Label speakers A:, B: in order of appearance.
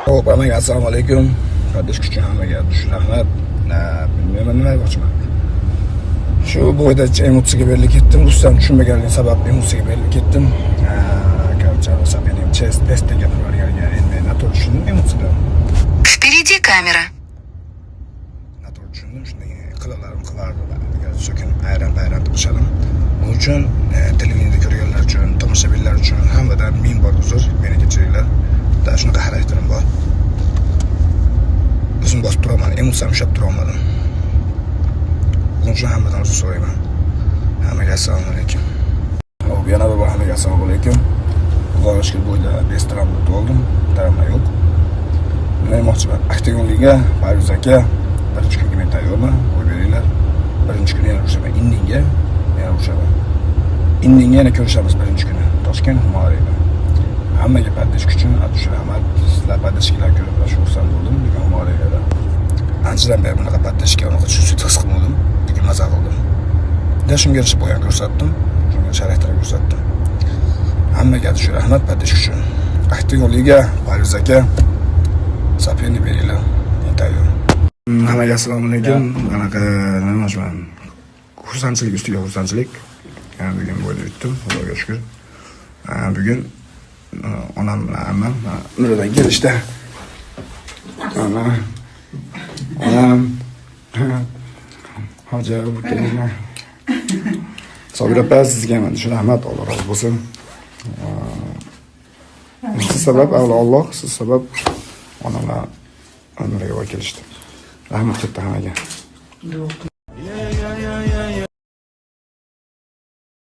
A: Hop, hammaga assalomu alaykum. Qardosh kuchim hammaga rahmat. Bilmayman nima aytmoqchiman. Shu bo'yda emotsiyaga berilib ketdim. Rustam tushunmaganligi sababli emotsiyaga berilib ketdim. Короче, sababim test degan o'rgangan. Endi noto'g'ri tushundim emotsiyadan.
B: Впереди камера.
A: Noto'g'ri tushundim. Shunday qilardim. So'kinib ayran qilshadim. Buning uchun televizionni ko'rganlar uchun, tomoshabinlar uchun hammadan ming bor uzr, meni kechiringlar. Daha shunaqa xarakterim bor. O'zim bosib turaman, emotsiyam ushlab tura olmadim. Buning uchun hammadan uzr so'rayman. Hammaga assalomu alaykum. Hop, yana bir bor hammaga assalomu alaykum. Xudoga shukr bo'yda restoranni to'ldim, daromad yo'q. Nima demoqchiman? Aktivligiga Parviz aka birinchi kunga men tayyorman, qo'yib beringlar. Birinchi kuni yana o'shaman, indinga yana o'shaman. Indinga yana ko'rishamiz birinchi kuni. Toshkent Humariyda. Hammaga paddish kuchim, Abdush Rahmat. Sizlar paddishkilar ko'rib shu xursand bo'ldim. Bugun Humariyda. Anchadan beri bunaqa paddishga unaqa tushib tos qilmadim. Bugun maza qildim. Da shunga yarashib qo'ygan ko'rsatdim. Shunga sharoitlar ko'rsatdim. Hammaga Abdush Rahmat paddish kuchim. Aktivligiga Parviz aka sapini beringlar. Tayyor. Hammaga assalomu alaykum. Qanaqa nima deyman? Xursandchilik ustiga xursandchilik. Bugun bo'lib o'tdim, Xudoga shukr. Bugun onam bilan ammam Nuridan kelishdi. Onam Hoji bukelinglar. Sobir opa sizga ham shu rahmat, Alloh rozi bo'lsin. Siz sabab Alloh, siz sabab onamlar Nuriga kelishdi. Rahmat katta hammaga.